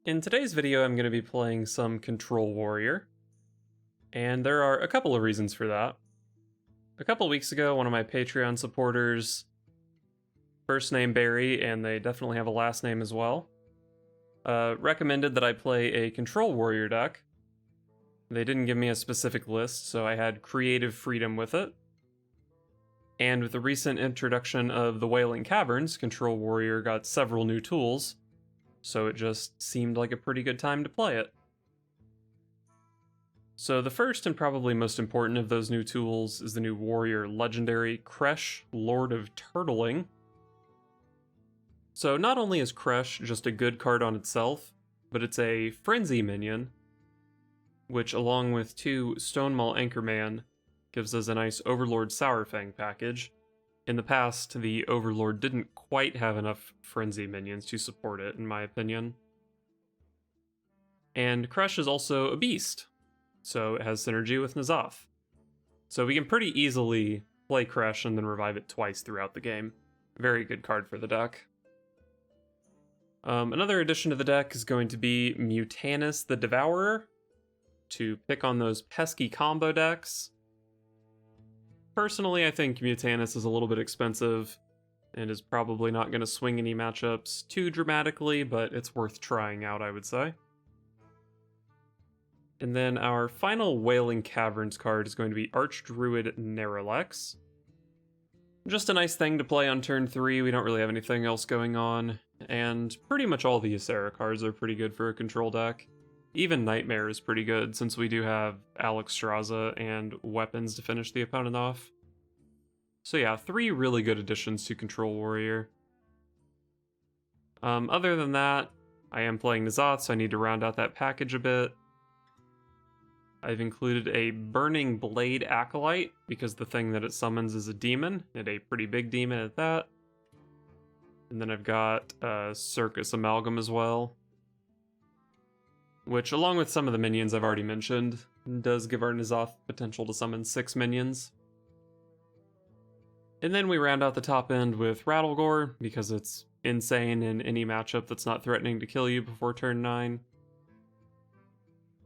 In today's video, I'm going to be playing some Control Warrior, and there are a couple of reasons for that. A couple weeks ago, one of my Patreon supporters, first name Barry, and they definitely have a last name as well, recommended that I play a Control Warrior deck. They didn't give me a specific list, so I had creative freedom with it. And with the recent introduction of the Wailing Caverns, Control Warrior got several new tools, so it just seemed like a pretty good time to play it. So the first and probably most important of those new tools is the new Warrior Legendary Kresh, Lord of Turtling. So not only is Kresh just a good card on itself, but it's a Frenzy minion, which along with two Stonemaul Anchorman gives us a nice Overlord Sourfang package. In the past, the Overlord didn't quite have enough Frenzy minions to support it, in my opinion. And Kresh is also a beast, so it has synergy with N'Zoth. So we can pretty easily play Kresh and then revive it twice throughout the game. Very good card for the deck. Another addition to the deck is going to be Mutanus the Devourer, to pick on those pesky combo decks. Personally, I think Mutanus is a little bit expensive and is probably not going to swing any matchups too dramatically, but it's worth trying out, I would say. And then our final Wailing Caverns card is going to be Archdruid Neralex. Just a nice thing to play on turn 3, we don't really have anything else going on, and pretty much all the Ysera cards are pretty good for a control deck. Even Nightmare is pretty good, since we do have Alexstrasza and weapons to finish the opponent off. So yeah, 3 really good additions to Control Warrior. Other than that, I am playing N'Zoth, so I need to round out that package a bit. I've included a Burning Blade Acolyte, because the thing that it summons is a demon, and a pretty big demon at that. And then I've got Circus Amalgam as well, which, along with some of the minions I've already mentioned, does give our N'Zoth potential to summon 6 minions. And then we round out the top end with Rattlegore, because it's insane in any matchup that's not threatening to kill you before turn 9.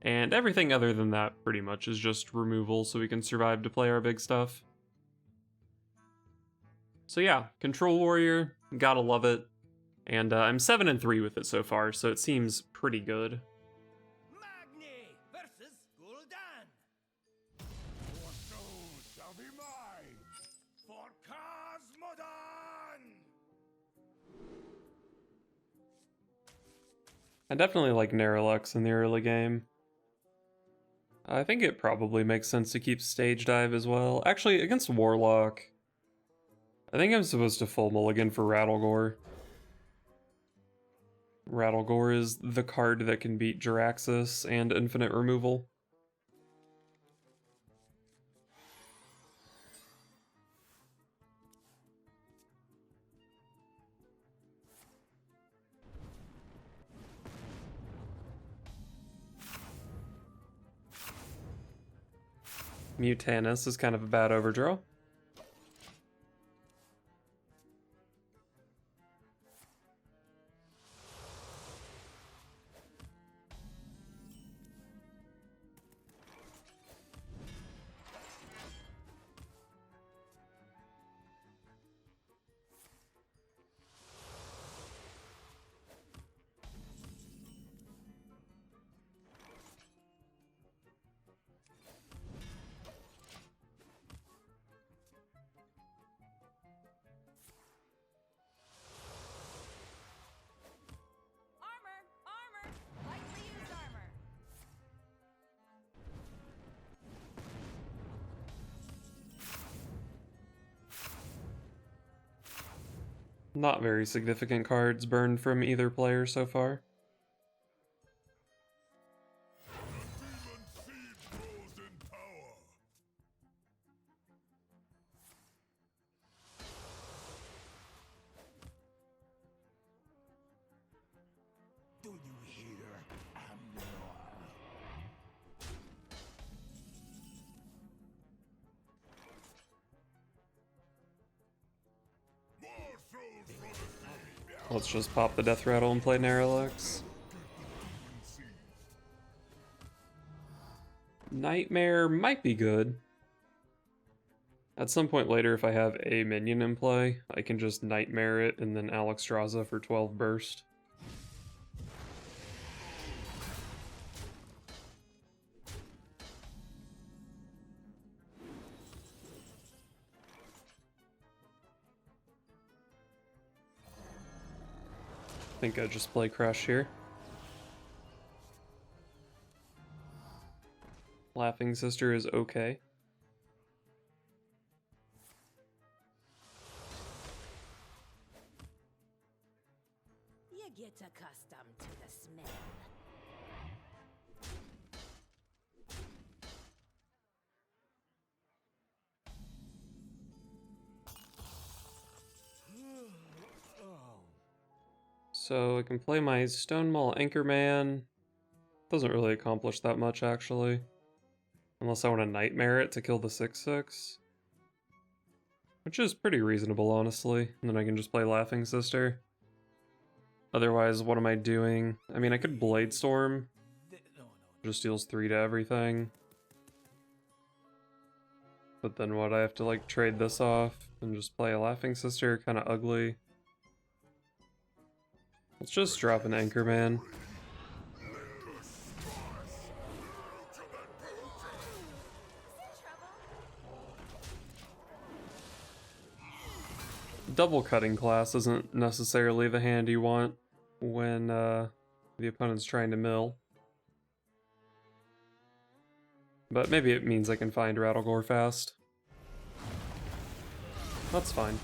And everything other than that pretty much is just removal, so we can survive to play our big stuff. So yeah, Control Warrior, gotta love it. And I'm 7-3 with it so far, so it seems pretty good. I definitely like Neralex in the early game. I think it probably makes sense to keep Stage Dive as well. Actually, against Warlock, I think I'm supposed to full mulligan for Rattlegore. Rattlegore is the card that can beat Jiraxxus and infinite removal. Mutanus is kind of a bad overdraw. Not very significant cards burned from either player so far. Let's just pop the Deathrattle and play Neralex. Nightmare might be good. At some point later, if I have a minion in play, I can just Nightmare it and then Alexstrasza for 12 burst. I think I just play Crush here. Laughing Sister is okay. You get accustomed to the smell. So I can play my Stonemaul Anchorman. Doesn't really accomplish that much, actually. Unless I want to Nightmare it to kill the 6/6. Which is pretty reasonable, honestly. And then I can just play Laughing Sister. Otherwise, what am I doing? I mean, I could Blade Storm. Just deals 3 to everything. But then what, I have to like trade this off and just play a Laughing Sister, kind of ugly. Let's just drop an Anchorman. Double cutting class isn't necessarily the hand you want when the opponent's trying to mill. But maybe it means I can find Rattlegore fast. That's fine.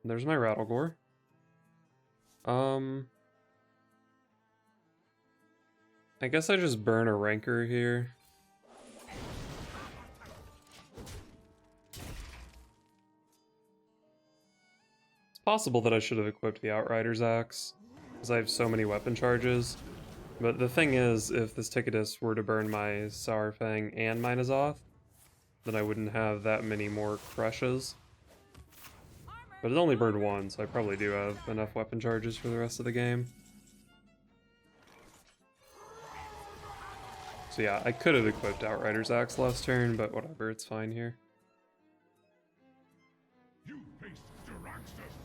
There's my Rattlegore. I guess I just burn a Rancor here. It's possible that I should have equipped the Outrider's Axe, because I have so many weapon charges. But the thing is, if this Ticketus were to burn my Saurfang and my N'Zoth, then I wouldn't have that many more crushes. But it only burned one, so I probably do have enough weapon charges for the rest of the game. So yeah, I could have equipped Outrider's Axe last turn, but whatever, it's fine here. You face Daraxus,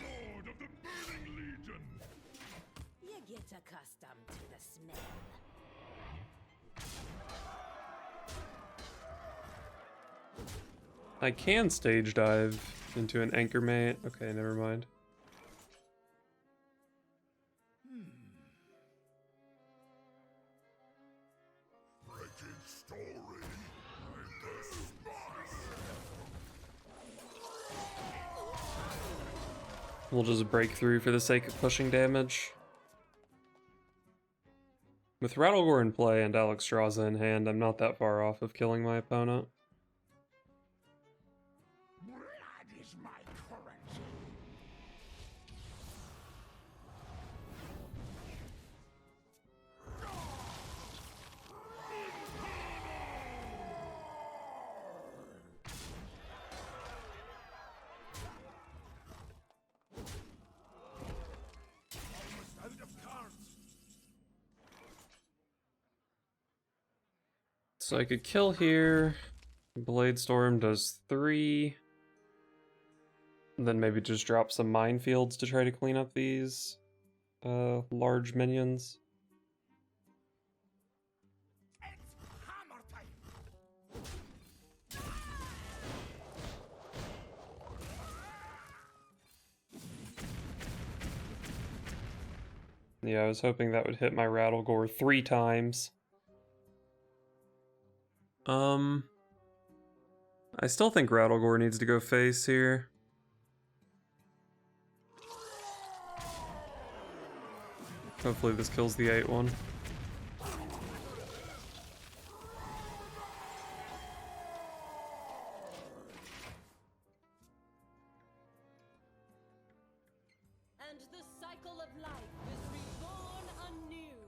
Lord of the Burning Legion. You get accustomed to the smell. I can stage dive into an Anchorman. Okay, never mind. Wretched story. I despise. We'll just break through for the sake of pushing damage. With Rattlegore in play and Alexstrasza in hand, I'm not that far off of killing my opponent. Blood is my currency. Almost out of cards. So I could kill here. Blade Storm does 3. Then maybe just drop some minefields to try to clean up these large minions. It's hammer time. Yeah, I was hoping that would hit my Rattlegore 3 times. I still think Rattlegore needs to go face here. Hopefully this kills the 8-1. And the cycle of life is reborn anew.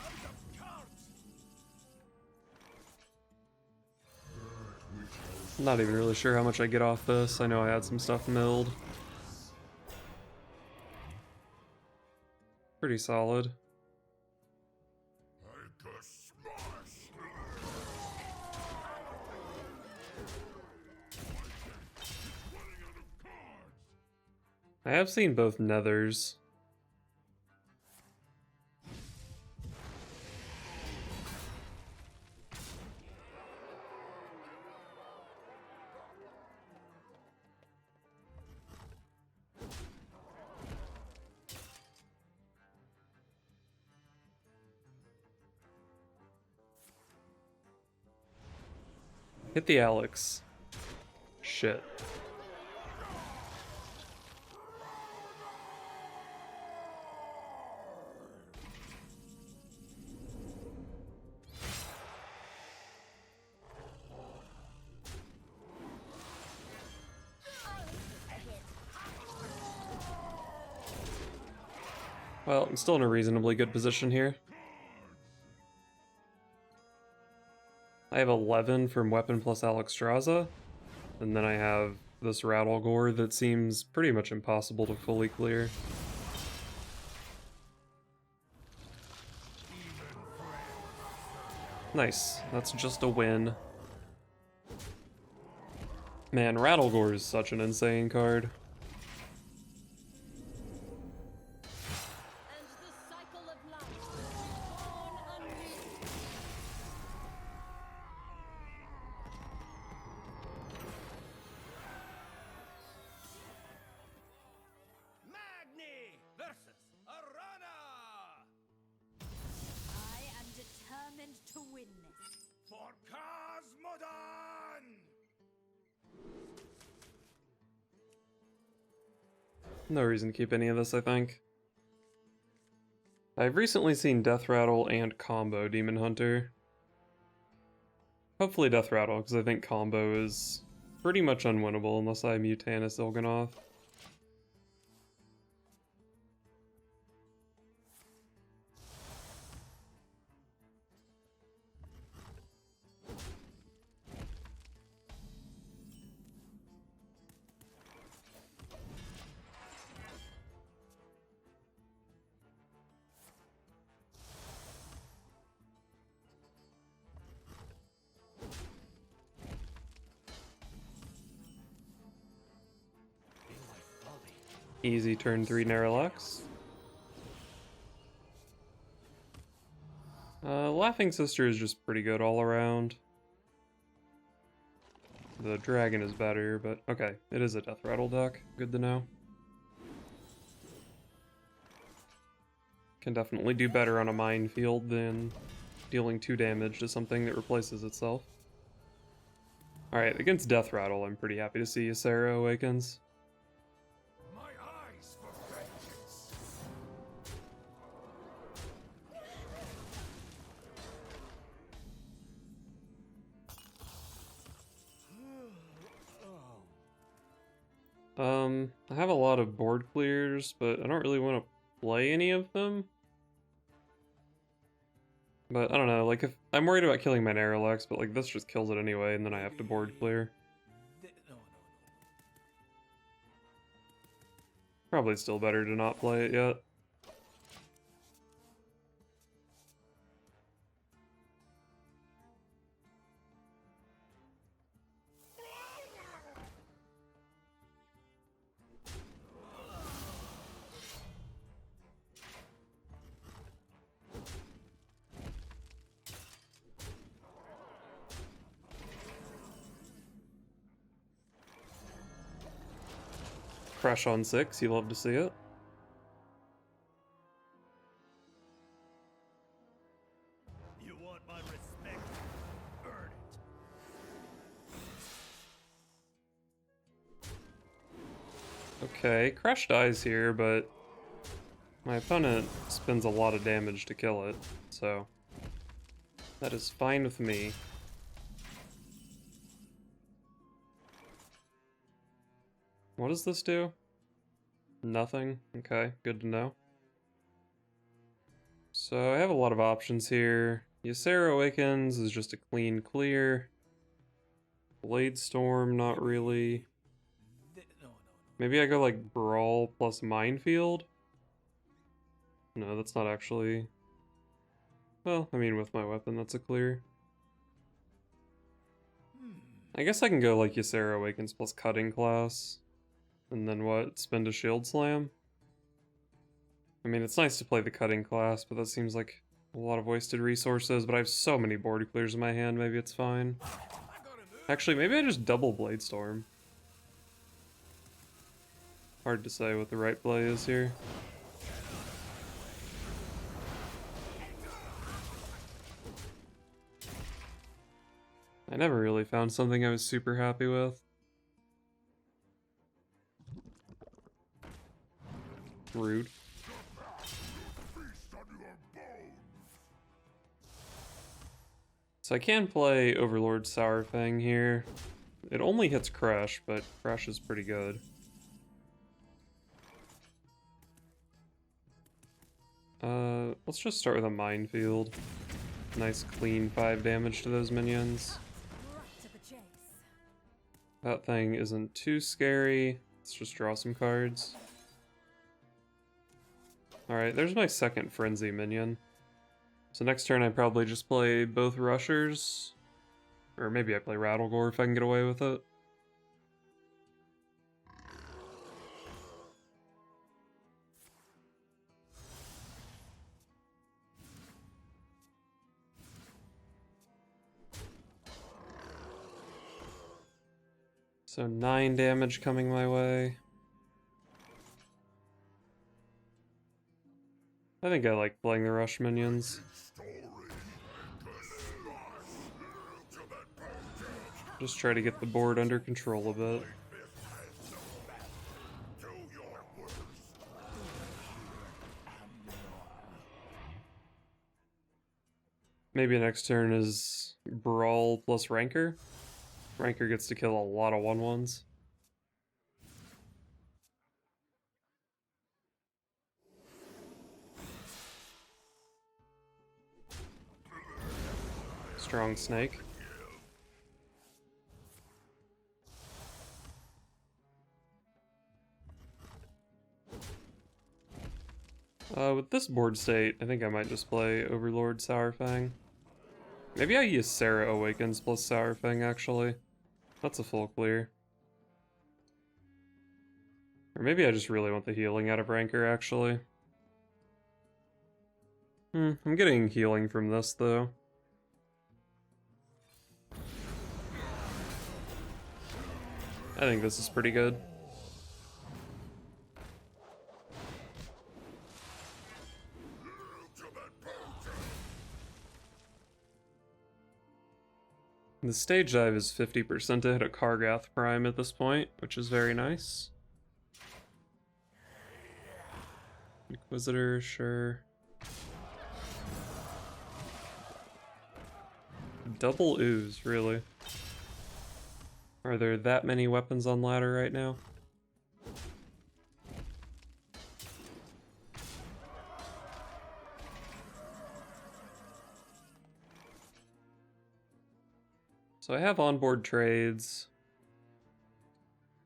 Out of cards. I'm not even really sure how much I get off this. I know I had some stuff milled. Pretty solid. I have seen both nethers. Hit the Alex. Shit. Well, I'm still in a reasonably good position here. I have 11 from Weapon plus Alexstrasza, and then I have this Rattle Gore that seems pretty much impossible to fully clear. Nice, that's just a win. Man, Rattle Gore is such an insane card. And the cycle of life is reborn anew. Magni versus Arana! I am determined to win this. For Cosmodon! No reason to keep any of this, I think. I've recently seen Deathrattle and combo Demon Hunter. Hopefully Deathrattle, because I think combo is pretty much unwinnable unless I Mutanus Il'gynoth. Easy turn 3 Neralax. Laughing Sister is just pretty good all around. The dragon is better, but okay, it is a Deathrattle deck. Good to know. Can definitely do better on a minefield than dealing 2 damage to something that replaces itself. Alright, against Deathrattle, I'm pretty happy to see Ysera Awakens. My eyes for vengeance. I have a lot of board clears, but I don't really want to play any of them. But I don't know, like if I'm worried about killing my Neralax, but like this just kills it anyway, and then I have to board clear. No. Probably still better to not play it yet. Crush on 6, you love to see it. You want my respect? Earn it. Okay, Crush dies here, but my opponent spends a lot of damage to kill it, so that is fine with me. What does this do? Nothing? Okay, good to know. So I have a lot of options here. Ysera Awakens is just a clean clear. Blade Storm, not really. No. Maybe I go like Brawl plus Minefield? No, that's not actually... Well, I mean, with my weapon, that's a clear. I guess I can go like Ysera Awakens plus Cutting Class. And then what? Spend a Shield Slam? I mean, it's nice to play the Cutting Class, but that seems like a lot of wasted resources. But I have so many board clears in my hand, maybe it's fine. Actually, maybe I just double Blade Storm. Hard to say what the right play is here. I never really found something I was super happy with. Rude. So I can play Overlord Sour Fang here. It only hits Crush, but Crush is pretty good. Let's just start with a Minefield. Nice clean 5 damage to those minions. Right to the chase. That thing isn't too scary. Let's just draw some cards. Alright, there's my second Frenzy minion. So next turn I probably just play both Rushers. Or maybe I play Rattlegore if I can get away with it. So 9 damage coming my way. I think I like playing the Rush minions. Just try to get the board under control a bit. Maybe next turn is Brawl plus Ranker. Ranker gets to kill a lot of 1/1s. Strong Snake. With this board state, I think I might just play Overlord Sour Fang. Maybe I use Ysera Awakens plus Sour Fang, actually. That's a full clear. Or maybe I just really want the healing out of Ranker, actually. I'm getting healing from this, though. I think this is pretty good. The stage dive is 50% to hit a Kargath Prime at this point, which is very nice. Inquisitor, sure. Double ooze, really. Are there that many weapons on ladder right now? So I have onboard trades.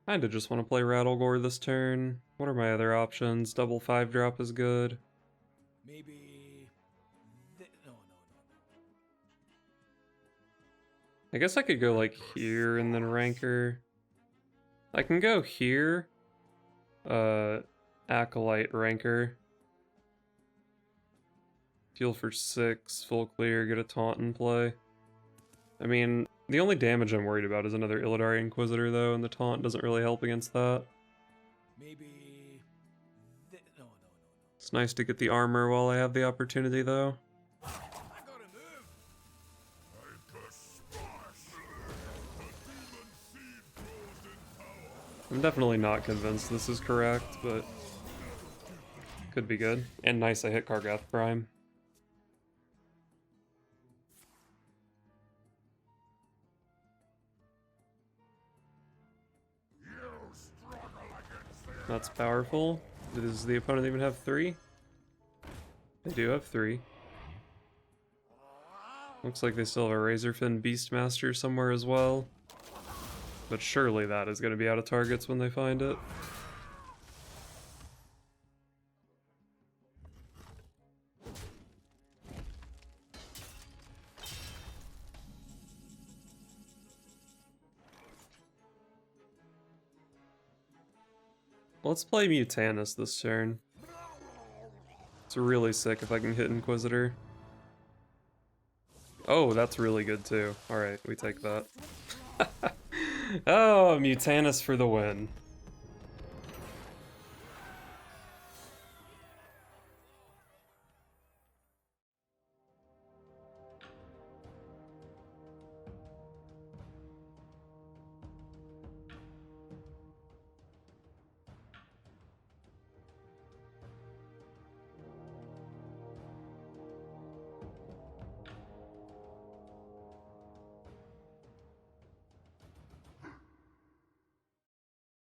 Kinda just want to play Rattlegore this turn. What are my other options? Double 5-drop is good. Maybe... No. I guess I could go like here and then Ranker. I can go here. Acolyte Ranker. Heal for 6, full clear, get a taunt in play. I mean, the only damage I'm worried about is another Illidari Inquisitor though, and the taunt doesn't really help against that. Maybe... No. It's nice to get the armor while I have the opportunity though. I gotta move! I'm definitely not convinced this is correct, but could be good. And nice I hit Kargath Prime. That's powerful. Does the opponent even have 3? They do have 3. Looks like they still have a Razorfin Beastmaster somewhere as well. but surely that is going to be out of targets when they find it. Let's play Mutanus this turn. It's really sick if I can hit Inquisitor. Oh, that's really good too. Alright, we take that. Oh, Mutanus for the win.